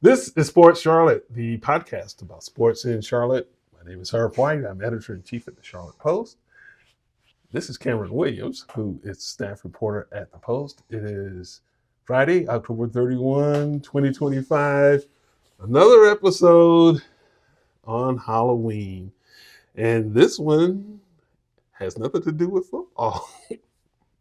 This is Sports Charlotte, the podcast about sports in Charlotte. My name is Herb White. I'm editor in chief at the Charlotte Post. This is Cameron Williams, who is staff reporter at the Post. It is Friday, October 31, 2025. Another episode on Halloween. And this one has nothing to do with football.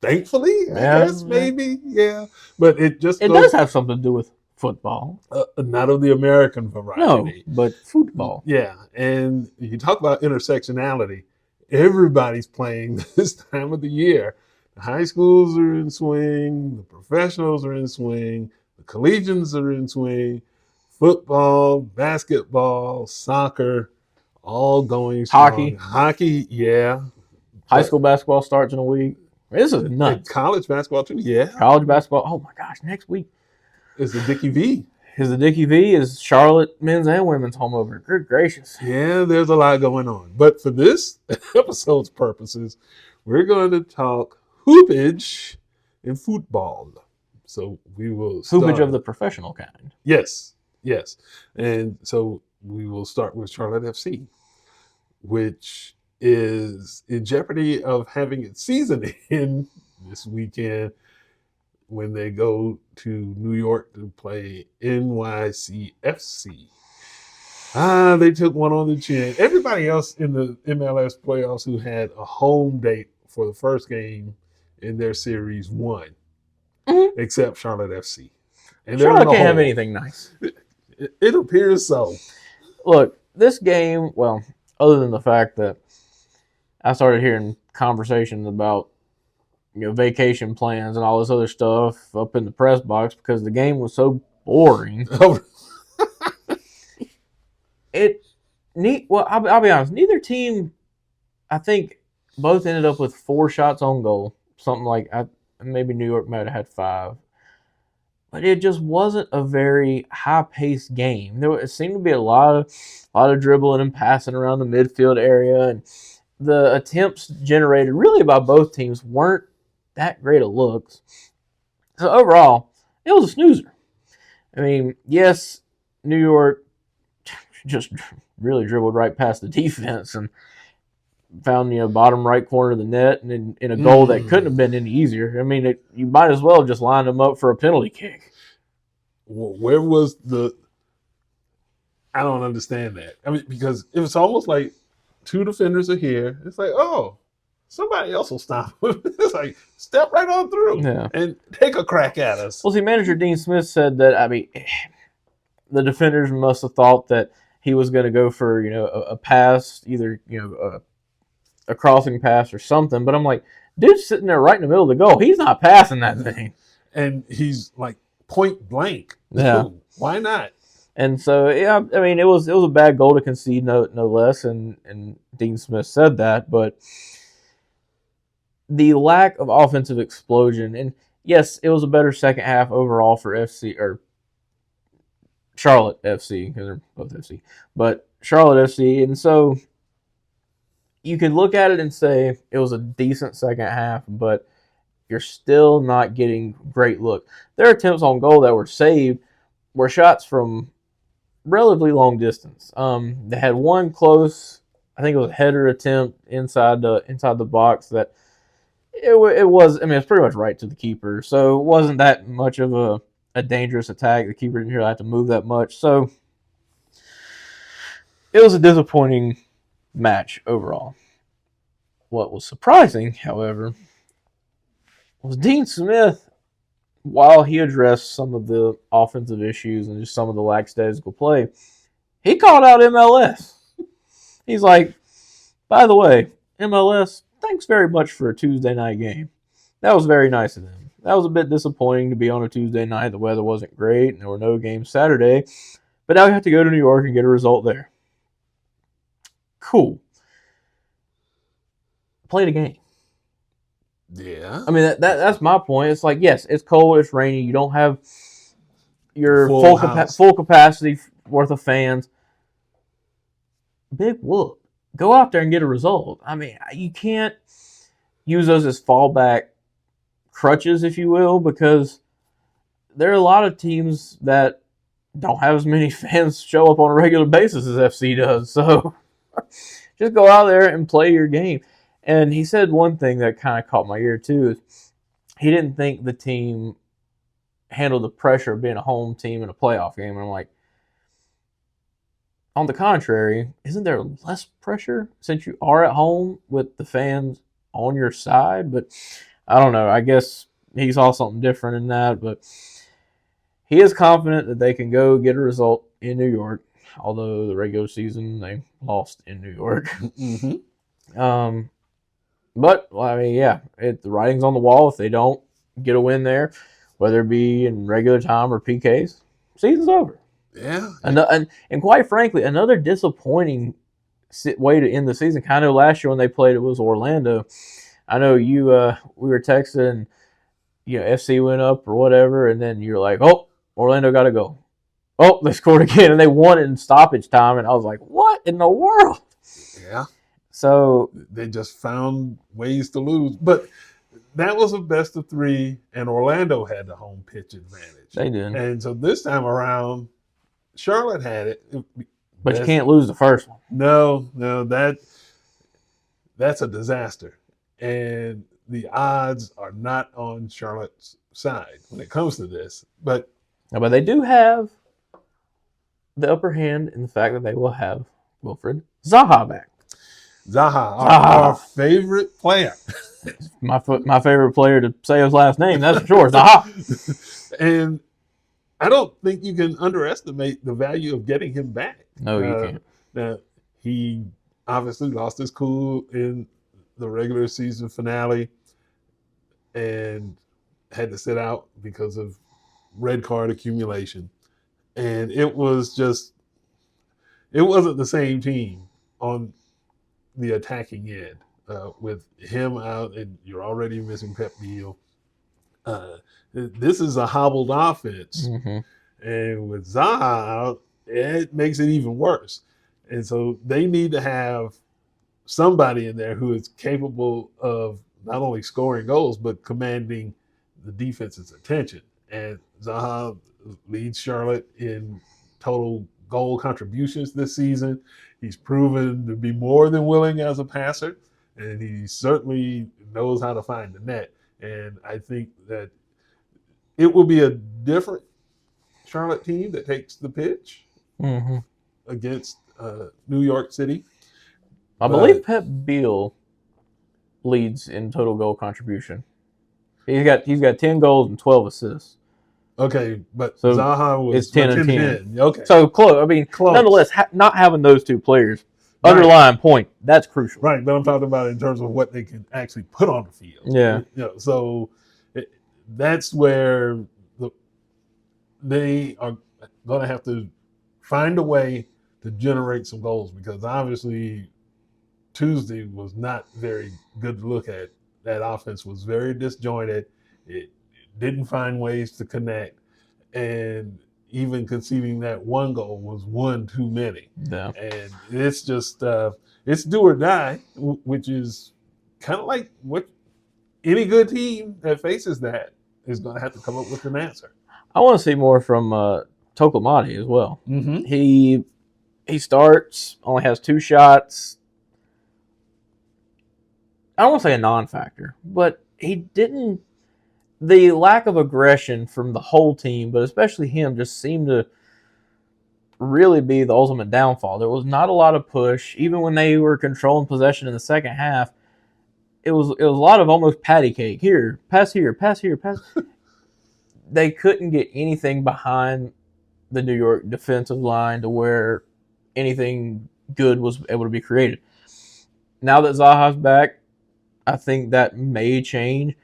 Thankfully, I guess, maybe. Yeah. But it just It does have something to do with football. Not of the American variety. No, but football. Yeah, and you talk about intersectionality. Everybody's playing this time of the year. The high schools are in swing. The professionals are in swing. The collegians are in swing. Football, basketball, soccer, all going strong. Hockey, yeah. High school basketball starts in a week. This is nuts. College basketball too, yeah. College basketball. Oh my gosh, next week is the Dickie V. Is Charlotte men's and women's home opener. Good gracious. Yeah, there's a lot going on. But for this episode's purposes, we're going to talk hoopage in football. So we will start. Hoopage of the professional kind. Yes. And so we will start with Charlotte FC, which is in jeopardy of having its season in this weekend when they go to New York to play NYCFC. They took one on the chin. Everybody else in the MLS playoffs who had a home date for the first game in their series won, except Charlotte FC. And Charlotte can't have anything nice. It appears so. Look, this game, well, other than the fact that I started hearing conversations about vacation plans and all this other stuff up in the press box because the game was so boring. Well, I'll be honest. Neither team, I think, both ended up with 4 shots on goal. Something like maybe New York might have had 5, but it just wasn't a very high-paced game. It seemed to be a lot of dribbling and passing around the midfield area, and the attempts generated really by both teams weren't that great of looks. So overall, it was a snoozer. I mean, yes, New York just really dribbled right past the defense and found bottom right corner of the net and in a goal that couldn't have been any easier. I mean, you might as well have just lined them up for a penalty kick. Well, where was I don't understand that. I mean, because it was almost like 2 defenders are here. It's like, oh, somebody else will stop him. It's like, step right on through and take a crack at us. Well, see, manager Dean Smith said that, I mean, the defenders must have thought that he was going to go for, a pass, either, a crossing pass or something. But I'm like, dude's sitting there right in the middle of the goal. He's not passing that thing. And he's like point blank. Yeah. Why not? And so, yeah, I mean, it was a bad goal to concede, no less, and Dean Smith said that. But the lack of offensive explosion, and yes, it was a better second half overall for FC or Charlotte FC because they're both FC, but Charlotte FC, and so you could look at it and say it was a decent second half, but you're still not getting great look. Their attempts on goal that were saved were shots from relatively long distance. They had one close, I think it was a header attempt inside the box that it was. I mean, it's pretty much right to the keeper, so it wasn't that much of a dangerous attack. The keeper didn't really have to move that much, so it was a disappointing match overall. What was surprising, however, was Dean Smith, while he addressed some of the offensive issues and just some of the lackadaisical play, he called out MLS. He's like, by the way, MLS, thanks very much for a Tuesday night game. That was very nice of them. That was a bit disappointing to be on a Tuesday night. The weather wasn't great, and there were no games Saturday. But now we have to go to New York and get a result there. Cool. Play the game. Yeah. I mean, that's my point. It's like, yes, it's cold, it's rainy. You don't have your full capacity worth of fans. Big whoop. Go out there and get a result. I mean, you can't use those as fallback crutches, if you will, because there are a lot of teams that don't have as many fans show up on a regular basis as FC does. So just go out there and play your game. And he said one thing that kind of caught my ear too. Is he didn't think the team handled the pressure of being a home team in a playoff game. And I'm like, on the contrary, isn't there less pressure since you are at home with the fans on your side? But I don't know. I guess he saw something different in that. But he is confident that they can go get a result in New York. Although the regular season they lost in New York. Mm-hmm. But I mean, yeah, the writing's on the wall. If they don't get a win there, whether it be in regular time or PKs, season's over. Yeah. And quite frankly, another disappointing way to end the season. Kind of last year when they played, it was Orlando. I know we were texting, FC went up or whatever, and then you're like, oh, Orlando got to go. Oh, they scored again, and they won in stoppage time, and I was like, what in the world? Yeah. So they just found ways to lose. But that was a best of 3, and Orlando had the home pitch advantage. They did. And so this time around, Charlotte had it. But you can't lose the first one. No, that's a disaster. And the odds are not on Charlotte's side when it comes to this. But they do have the upper hand in the fact that they will have Wilfred Zaha back. Zaha, our favorite player. my favorite player to say his last name, that's for sure. Zaha. And I don't think you can underestimate the value of getting him back. No, you can't. Now, he obviously lost his cool in the regular season finale and had to sit out because of red card accumulation. And it wasn't the same team on the attacking end with him out, and you're already missing Pep Neal. This is a hobbled offense. Mm-hmm. And with Zaha out, it makes it even worse. And so they need to have somebody in there who is capable of not only scoring goals, but commanding the defense's attention. And Zaha leads Charlotte in total goal contributions this season. He's proven to be more than willing as a passer, and he certainly knows how to find the net. And I think that it will be a different Charlotte team that takes the pitch against New York City. I believe Pep Beal leads in total goal contribution. He's got 10 goals and 12 assists. Okay, but so Zaha was 10 and 10. Okay. So close. I mean, close. Nonetheless, not having those two players, underlying point, that's crucial. Right, but I'm talking about in terms of what they can actually put on the field. Yeah. So that's where they are going to have to find a way to generate some goals, because obviously Tuesday was not very good to look at. That offense was very disjointed. It didn't find ways to connect, and even conceding that one goal was one too many. Yeah. And it's just it's do or die, which is kind of like what any good team that faces that is going to have to come up with an answer. I want to see more from Tokomati as well. Mm-hmm. He starts, only has 2 shots. I don't want to say a non-factor, but he didn't. The lack of aggression from the whole team, but especially him, just seemed to really be the ultimate downfall. There was not a lot of push. Even when they were controlling possession in the second half, it was a lot of almost patty cake. Here, pass here, pass here, pass. They couldn't get anything behind the New York defensive line to where anything good was able to be created. Now that Zaha's back, I think that may change.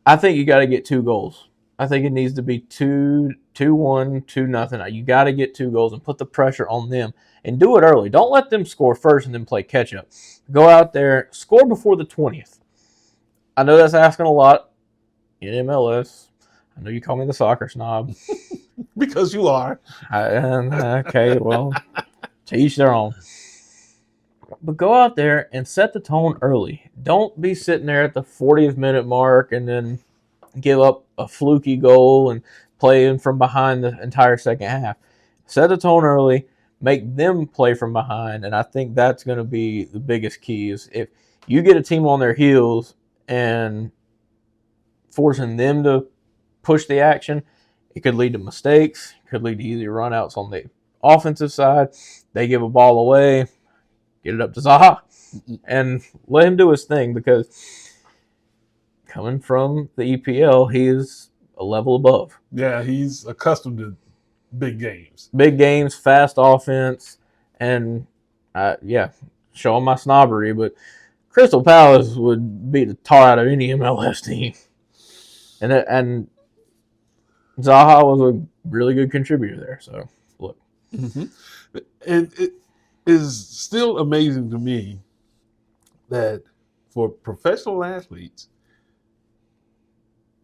I think you got to get 2 goals. I think it needs to be 2-1, 2-0. You got to get 2 goals and put the pressure on them and do it early. Don't let them score first and then play catch up. Go out there, score before the 20th. I know that's asking a lot in MLS. I know you call me the soccer snob. Because you are. Okay, well, to each their own. But go out there and set the tone early. Don't be sitting there at the 40th minute mark and then give up a fluky goal and playing from behind the entire second half. Set the tone early, make them play from behind, and I think that's going to be the biggest key is if you get a team on their heels and forcing them to push the action, it could lead to mistakes, it could lead to easy runouts on the offensive side. They give a ball away, get it up to Zaha, and let him do his thing because coming from the EPL, he is a level above. Yeah, he's accustomed to big games. Big games, fast offense, and show him my snobbery, but Crystal Palace would beat the tar out of any MLS team. And Zaha was a really good contributor there. So, look. Mm-hmm. And it is still amazing to me that for professional athletes,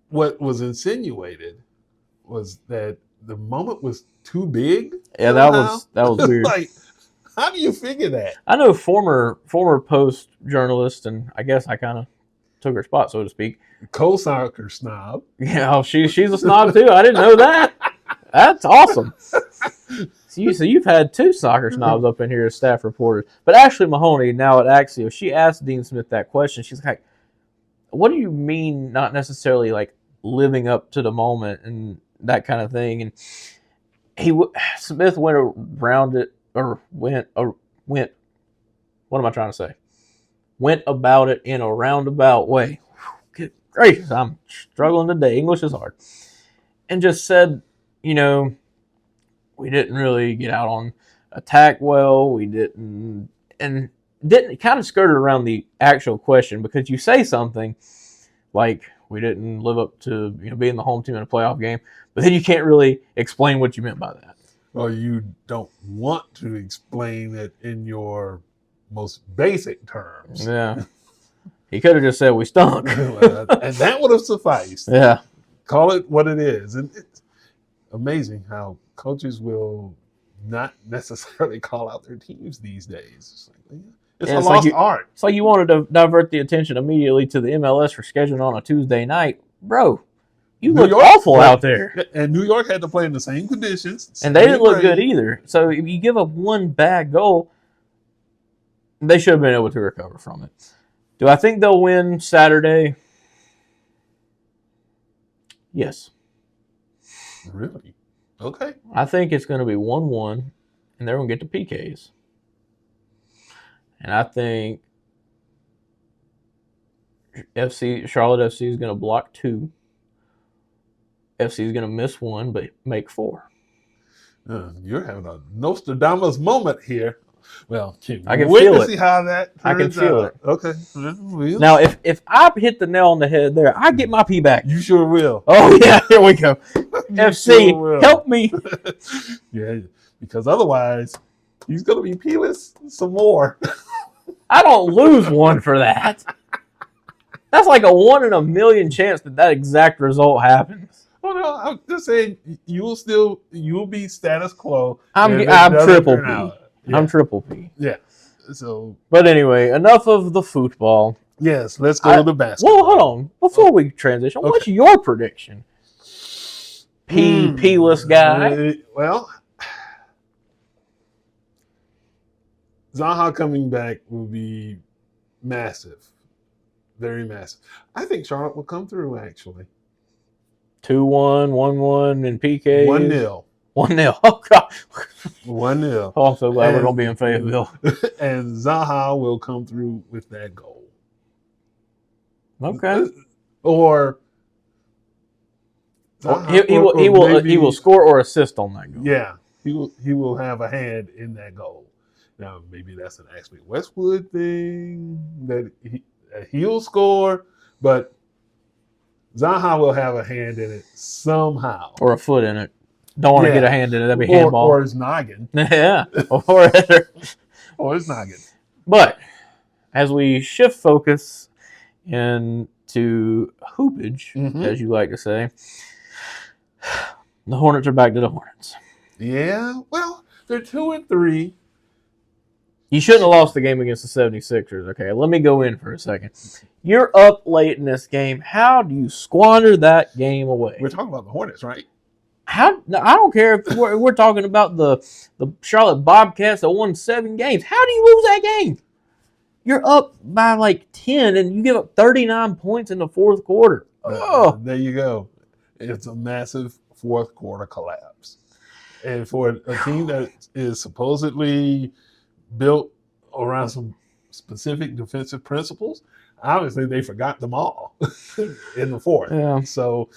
what was insinuated was that the moment was too big. Yeah, somehow. that was weird. Like, how do you figure that? I know former Post journalist, and I guess I kind of took her spot, so to speak. Co-soccer snob. Yeah, she's a snob too. I didn't know that. That's awesome. So you've had two soccer snobs up in here as staff reporters. But Ashley Mahoney, now at Axios, she asked Dean Smith that question. She's like, what do you mean not necessarily like living up to the moment and that kind of thing? And Smith went around it, or went, what am I trying to say? Went about it in a roundabout way. Good gracious, I'm struggling today. English is hard. And just said, we didn't really get out on attack well. We didn't kind of skirted around the actual question, because you say something like we didn't live up to being the home team in a playoff game, but then you can't really explain what you meant by that. Or you don't want to explain it in your most basic terms. Yeah. He could have just said we stunk. And that would have sufficed. Yeah. Call it what it is. And it's amazing how coaches will not necessarily call out their teams these days. It's a lost art. It's like you wanted to divert the attention immediately to the MLS for scheduling on a Tuesday night. Bro, you look awful out there. And New York had to play in the same conditions. And they didn't look good either. So if you give up one bad goal, they should have been able to recover from it. Do I think they'll win Saturday? Yes. Really? Okay. I think it's going to be 1-1, and they're going to get the PKs. And I think Charlotte FC is going to block 2. FC is going to miss 1, but make 4. You're having a Nostradamus moment here. Well, I can feel it. See how that I can feel it. Okay. Now, if I hit the nail on the head there, I get my P back. You sure will. Oh, yeah. Here we go. FC, sure help me. Yeah, because otherwise, he's going to be P-less some more. I don't lose 1 for that. That's like a 1 in a million chance that exact result happens. Oh no, I'm just saying you'll be status quo. I'm triple P. Yeah. I'm triple P. Yeah. So, but anyway, enough of the football. Yes, let's go to the basketball. Well, hold on. Before we transition, what's your prediction? P-less guy. Well, Zaha coming back will be massive. Very massive. I think Charlotte will come through, actually. 2-1, 1-1, and PK. 1-0. 1-0. Oh, God. 1-0. Oh, I'm so glad we're going to be in Fayetteville. And Zaha will come through with that goal. Okay. Or he will score or assist on that goal. Yeah. He will have a hand in that goal. Now, maybe that's an Ashley Westwood thing that he'll score, but Zaha will have a hand in it somehow. Or a foot in it. Don't want to get a hand in it. That'd be handball. Or his noggin. Yeah. Or his noggin. But as we shift focus into hoopage, as you like to say, the Hornets are back to the Hornets. Yeah. Well, they're 2-3. You shouldn't have lost the game against the 76ers. Okay, let me go in for a second. You're up late in this game. How do you squander that game away? We're talking about the Hornets, right? No, I don't care if we're talking about the Charlotte Bobcats that won 7 games. How do you lose that game? You're up by like 10 and you give up 39 points in the fourth quarter. Oh, There you go. It's a massive fourth quarter collapse. And for a team that is supposedly built around some specific defensive principles, obviously they forgot them all in the fourth. yeah. So,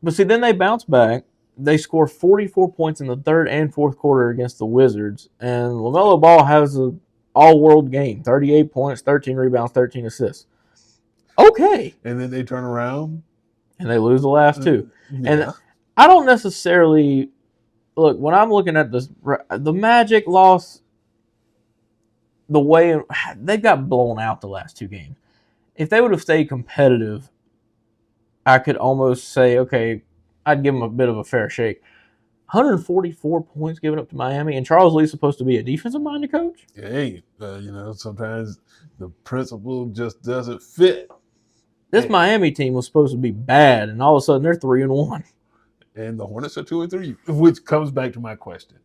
But see, then they bounce back. They score 44 points in the third and fourth quarter against the Wizards. And LaMelo Ball has an all-world game. 38 points, 13 rebounds, 13 assists. Okay. and then they turn around. And they lose the last 2. Yeah. And I don't necessarily look when I'm looking at this. The Magic lost the way they got blown out the last 2 games. If they would have stayed competitive, I could almost say, okay, I'd give them a bit of a fair shake. 144 points given up to Miami, and Charles Lee's supposed to be a defensive-minded coach. Hey, sometimes the principle just doesn't fit. This Miami team was supposed to be bad, and all of a sudden they're 3-1. And the Hornets are 2-3, which comes back to my question: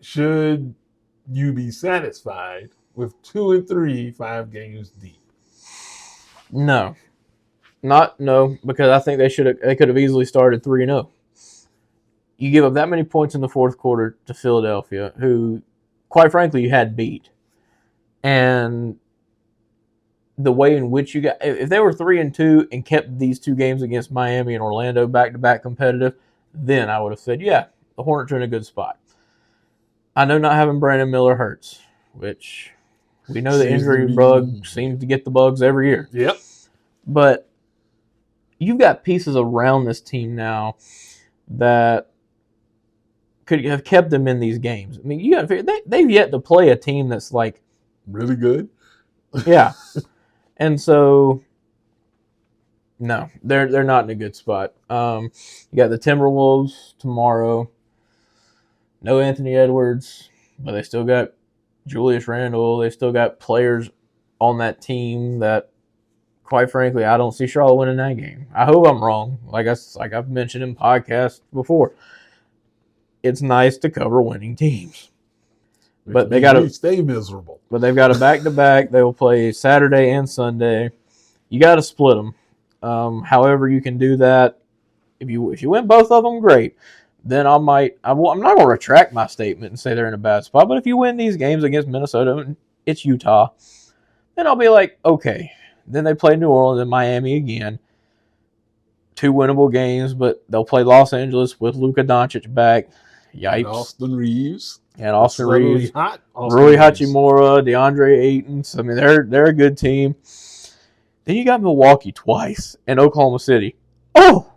should you be satisfied with 2-3, 5 games deep? No, because I think they could have easily started 3-0. You give up that many points in the fourth quarter to Philadelphia, who, quite frankly, you had beat, and the way in which you got, if they were 3-2 and kept these 2 games against Miami and Orlando back-to-back competitive, then I would have said, yeah, the Hornets are in a good spot. I know not having Brandon Miller hurts, which we know the injury bug seems to get the bugs every year. Yep. But you've got pieces around this team now that could have kept them in these games. I mean, you got to figure they've yet to play a team that's like really good. Yeah. And so, no, they're not in a good spot. You got the Timberwolves tomorrow. No Anthony Edwards, but they still got Julius Randle. They still got players on that team that, quite frankly, I don't see Charlotte winning that game. I hope I'm wrong. Like I've mentioned in podcasts before, it's nice to cover winning teams. But they got to stay miserable. But they've got a back-to-back. They will play Saturday and Sunday. You got to split them. However, you can do that. If you win both of them, great. Then I'm not going to retract my statement and say they're in a bad spot. But if you win these games against Minnesota, it's Utah. Then I'll be like, okay. Then they play New Orleans and Miami again. 2 winnable games, but they'll play Los Angeles with Luka Doncic back. Yikes. And Austin Reeves. And Austin Reeves, Rui Hachimura, DeAndre Ayton. I mean, they're a good team. Then you got Milwaukee twice and Oklahoma City. Oh,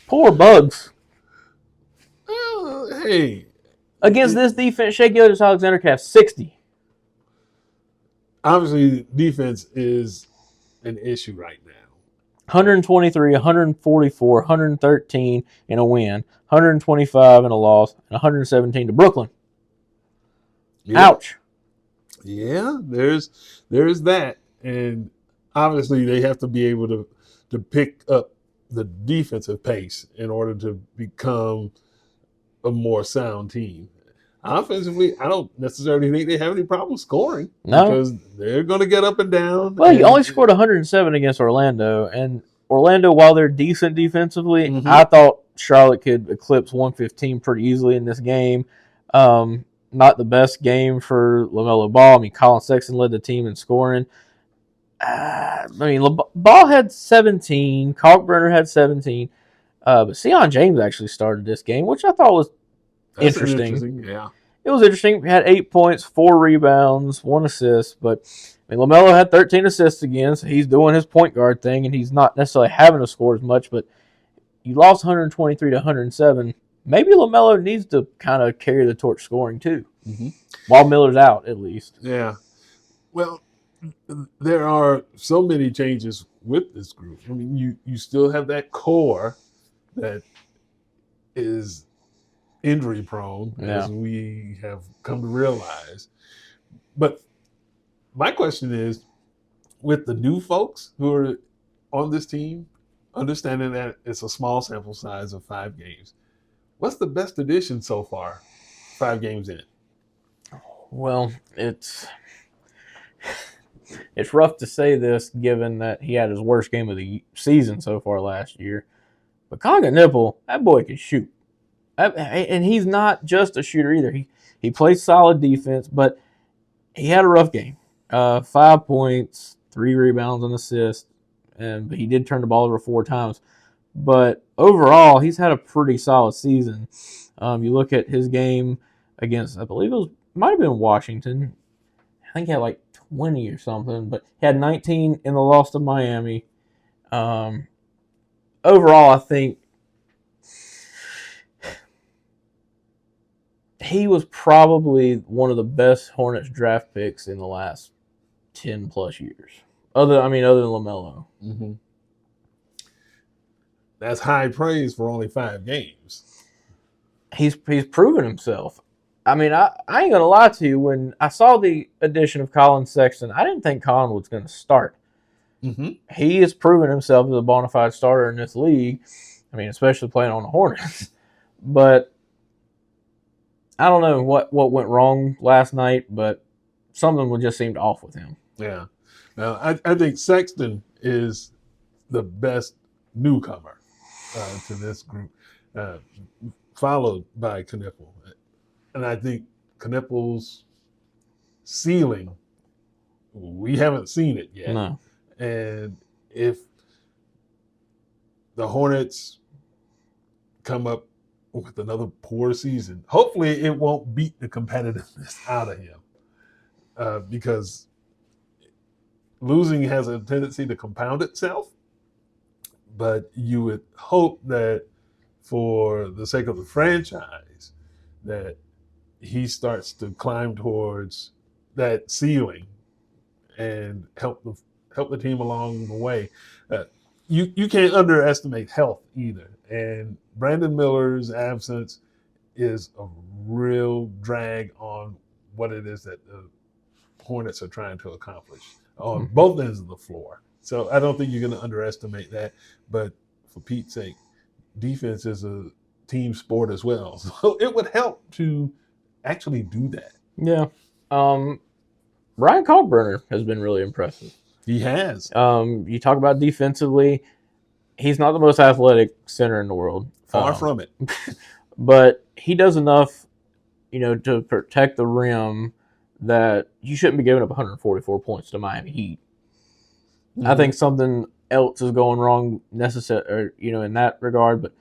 poor Bugs. Hey, against this defense, Shai Gilgeous-Alexander can have 60. Obviously, defense is an issue right now. 123, 144, 113 in a win, 125 in a loss, and 117 to Brooklyn. Yeah. Ouch. Yeah, there's that. And obviously they have to be able to pick up the defensive pace in order to become a more sound team. Offensively, I don't necessarily think they have any problem scoring. No. Because they're going to get up and down. Well, you only scored 107 against Orlando. And Orlando, while they're decent defensively, I thought Charlotte could eclipse 115 pretty easily in this game. Not the best game for LaMelo Ball. I mean, Colin Sexton led the team in scoring. Ball had 17. Kalkbrenner had 17. But Sion James actually started this game, which I thought was interesting. Yeah. It was interesting. He had 8 points, 4 rebounds, 1 assist. But LaMelo had 13 assists again, so he's doing his point guard thing, and he's not necessarily having to score as much. But you lost 123 to 107. Maybe LaMelo needs to kind of carry the torch scoring too, while Miller's out at least. Yeah. Well, there are so many changes with this group. I mean, you still have that core that is injury prone, as we have come to realize. But my question is, with the new folks who are on this team, understanding that it's a small sample size of 5 games, what's the best addition so far, 5 games in? Well, it's rough to say this given that he had his worst game of the season so far last year. But Conga Nipple, that boy can shoot. And he's not just a shooter either. He plays solid defense, but he had a rough game. 5 points, 3 rebounds, and assist, and he did turn the ball over 4 times. But overall, he's had a pretty solid season. You look at his game against, I believe might have been Washington. I think he had like 20 or something, but he had 19 in the loss to Miami. Overall, I think he was probably one of the best Hornets draft picks in the last 10 plus years. Other than LaMelo. Mm-hmm. That's high praise for only 5 games. He's proven himself. I mean, I ain't gonna lie to you. When I saw the addition of Colin Sexton, I didn't think Colin was gonna start. Mm-hmm. He has proven himself as a bona fide starter in this league. I mean, especially playing on the Hornets. But I don't know what went wrong last night, but something just seemed off with him. Yeah. Now, I think Sexton is the best newcomer to this group, followed by Knipple. And I think Knipple's ceiling, we haven't seen it yet. No. And if the Hornets come up with another poor season, hopefully it won't beat the competitiveness out of him, because losing has a tendency to compound itself. But you would hope that for the sake of the franchise, that he starts to climb towards that ceiling and help the team along the way. You can't underestimate health either. And Brandon Miller's absence is a real drag on what it is that the Hornets are trying to accomplish on both ends of the floor. So I don't think you're going to underestimate that. But for Pete's sake, defense is a team sport as well. So it would help to actually do that. Yeah. Ryan Kalkbrenner has been really impressive. He has. You talk about defensively, he's not the most athletic center in the world. Far from it. But he does enough, to protect the rim that you shouldn't be giving up 144 points to Miami Heat. Mm-hmm. I think something else is going wrong in that regard. But,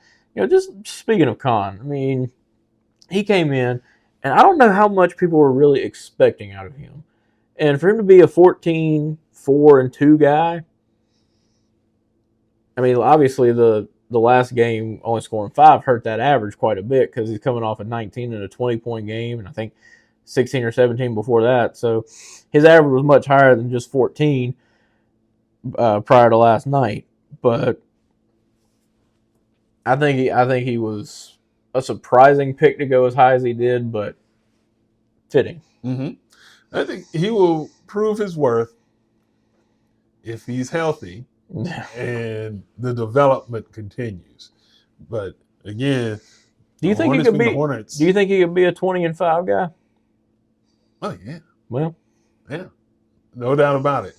just speaking of Con, I mean, he came in, and I don't know how much people were really expecting out of him. And for him to be a 14-4-2 guy, I mean, obviously the last game only scoring 5 hurt that average quite a bit because he's coming off a 19 and a 20-point game, and I think 16 or 17 before that. So his average was much higher than just 14 prior to last night. But I think he was a surprising pick to go as high as he did, but fitting. Mm-hmm. I think he will prove his worth if he's healthy and the development continues. But again, do you think he could be? Hornets. Do you think he could be a 20-5 guy? Oh yeah. Well, yeah, no doubt about it.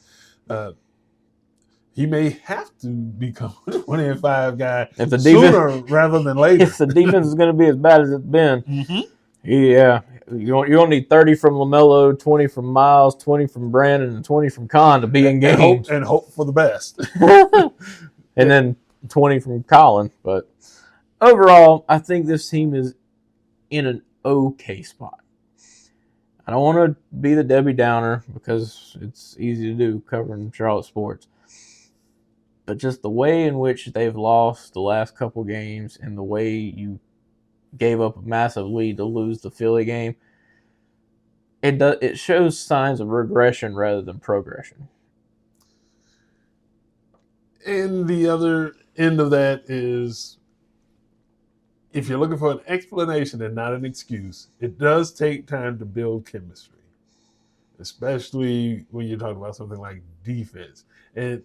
He may have to become a 20-5 guy sooner rather than later. If the defense is going to be as bad as it's been, mm-hmm. Yeah, you don't need 30 from LaMelo, 20 from Miles, 20 from Brandon, and 20 from Con to be in games. And hope for the best. And then 20 from Colin. But overall, I think this team is in an okay spot. I don't want to be the Debbie Downer because it's easy to do covering Charlotte sports. But just the way in which they've lost the last couple games and the way you gave up a massive lead to lose the Philly game, it shows signs of regression rather than progression. And the other end of that is, if you're looking for an explanation and not an excuse, it does take time to build chemistry, especially when you're talking about something like defense. And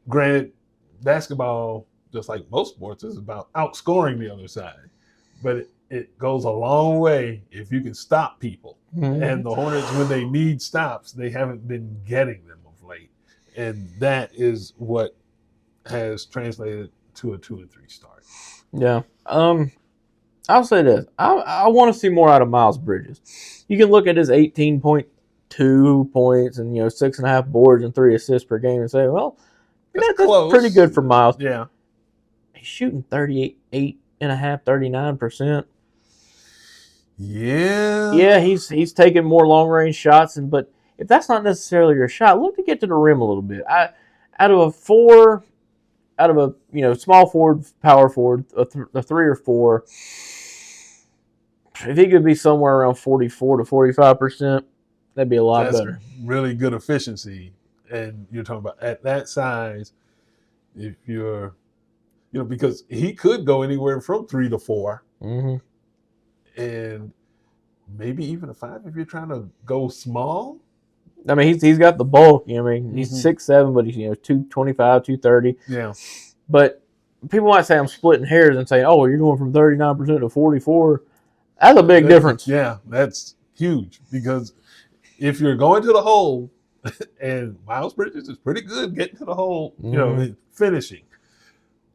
granted, basketball, just like most sports, is about outscoring the other side. But it goes a long way if you can stop people. Mhm. And the Hornets, when they need stops, they haven't been getting them of late. And that is what has translated to a 2-3 start. Yeah. I'll say this. I want to see more out of Miles Bridges. You can look at his 18.2 points and 6.5 boards and 3 assists per game and say, well, that's close. pretty good for Miles. Yeah. He's shooting 38.5, 39%. Yeah. Yeah, he's taking more long range shots, but if that's not necessarily your shot, look to get to the rim a little bit. Out of a small forward, power forward, a 3 or 4, if he could be somewhere around 44 to 45%, that'd be a lot better. Really good efficiency. And you're talking about at that size, if you're, because he could go anywhere from 3 to 4. Mm-hmm. And maybe even a 5 if you're trying to go small. I mean, he's got the bulk. He's 6'7", but he's 225, 230. Yeah. But people might say I'm splitting hairs and saying, "Oh, you're going from 39% to 44." That's a big difference. Yeah, that's huge because if you're going to the hole, and Miles Bridges is pretty good getting to the hole, finishing.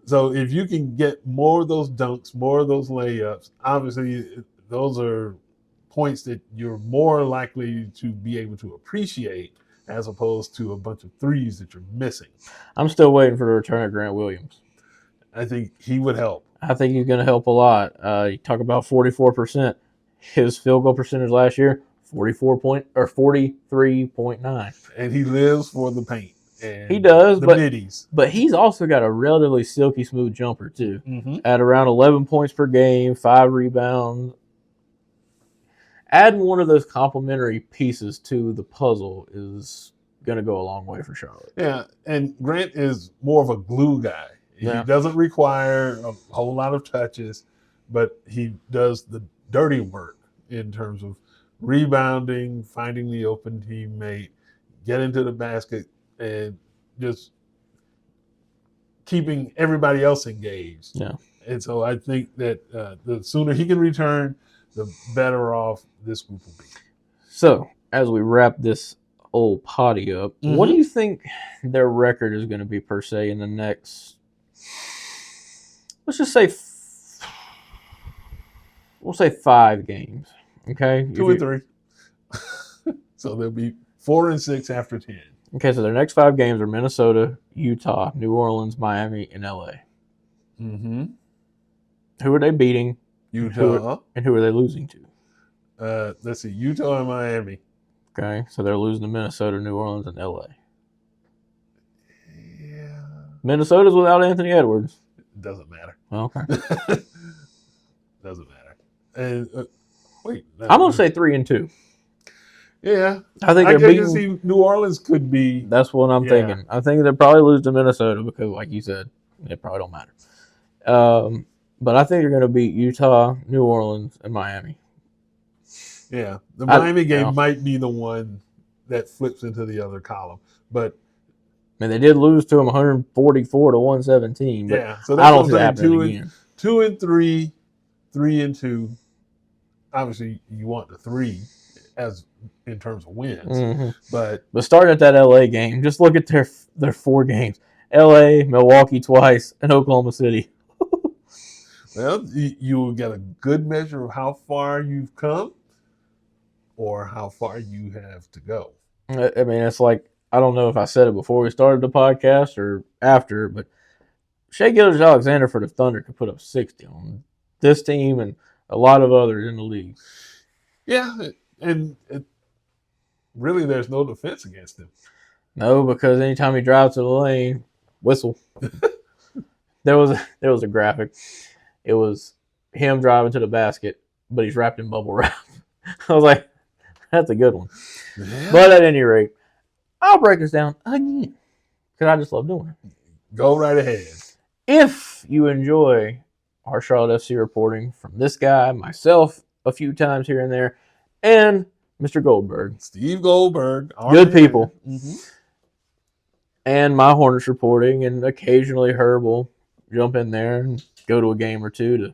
So if you can get more of those dunks, more of those layups, obviously those are points that you're more likely to be able to appreciate as opposed to a bunch of threes that you're missing. I'm still waiting for the return of Grant Williams. I think he would help. I think he's going to help a lot. You talk about 44%. His field goal percentage last year, 43.9. And he lives for the paint. And he does, the middies. But he's also got a relatively silky smooth jumper too. Mm-hmm. At around 11 points per game, 5 rebounds. Adding one of those complementary pieces to the puzzle is going to go a long way for Charlotte. Yeah, and Grant is more of a glue guy. Yeah. He doesn't require a whole lot of touches, but he does the dirty work in terms of rebounding, finding the open teammate, getting to the basket, and just keeping everybody else engaged. Yeah. And so I think that the sooner he can return, the better off this group will be. So, as we wrap this old potty up, what do you think their record is going to be per se in the next, let's just say, we'll say 5 games, okay? 2 and 3. So they'll be 4 and 6 after 10. Okay, so their next 5 games are Minnesota, Utah, New Orleans, Miami, and LA. Mm-hmm. Who are they beating? Utah. And who are they losing to? Let's see, Utah and Miami. Okay, so they're losing to Minnesota, New Orleans, and LA. Yeah. Minnesota's without Anthony Edwards. It doesn't matter. Okay. Doesn't matter. And wait. I'm going to say 3 and 2. Yeah. I think I they're can beating. see New Orleans could be. That's what I'm thinking. I think they'll probably lose to Minnesota because, like you said, it probably don't matter. But I think they're going to beat Utah, New Orleans, and Miami. Yeah. The Miami game might be the one that flips into the other column. But I mean, they did lose to them 144 to 117. But yeah. So that's I don't see that happening again. 2 and 3, 3 and 2. Obviously, you want the 3 as in terms of wins. Mm-hmm. But starting at that LA game, just look at their 4 games. LA, Milwaukee twice, and Oklahoma City. Well, you will get a good measure of how far you've come or how far you have to go. I mean, it's like, I don't know if I said it before we started the podcast or after, but Shai Gilgeous-Alexander for the Thunder could put up 60 on this team and a lot of others in the league. Yeah, and really there's no defense against him. No, because anytime he drives to the lane, whistle. There was a graphic. It was him driving to the basket, but he's wrapped in bubble wrap. I was like, that's a good one. Yeah. But at any rate, I'll break this down again because I just love doing it. Go right ahead. If you enjoy our Charlotte FC reporting from this guy, myself, a few times here and there, and Mr. Goldberg. Steve Goldberg. Good people. Mm-hmm. and my Hornets reporting, and occasionally Herb will jump in there and go to a game or two to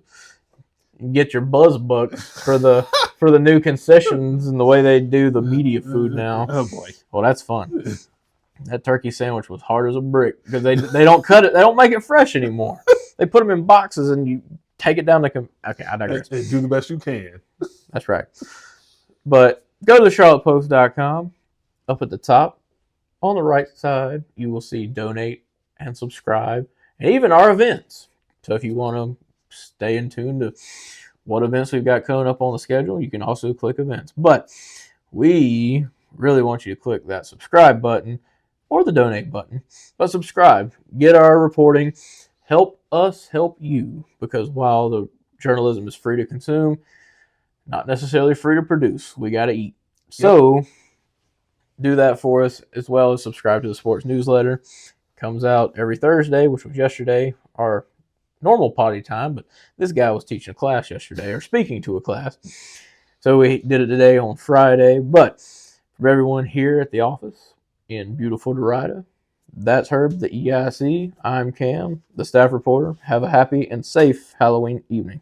get your buzz bucks for the new concessions and the way they do the media food now. Oh boy. Well, that's fun. That turkey sandwich was hard as a brick because they don't cut it. They don't make it fresh anymore. They put them in boxes and you take it down the. Okay, I digress. Hey, do the best you can. That's right. But go to charlottepost.com. Up at the top, on the right side, you will see donate and subscribe, and even our events. So if you want to stay in tune to what events we've got coming up on the schedule, you can also click events. But we really want you to click that subscribe button or the donate button. But subscribe, get our reporting, help us help you, because while the journalism is free to consume, not necessarily free to produce. We got to eat. So do that for us, as well as subscribe to the sports newsletter. Comes out every Thursday, which was yesterday, our normal potty time, but this guy was teaching a class yesterday, or speaking to a class. So we did it today on Friday. But for everyone here at the office in beautiful Derrida, that's Herb, the EIC. I'm Cam, the staff reporter. Have a happy and safe Halloween evening.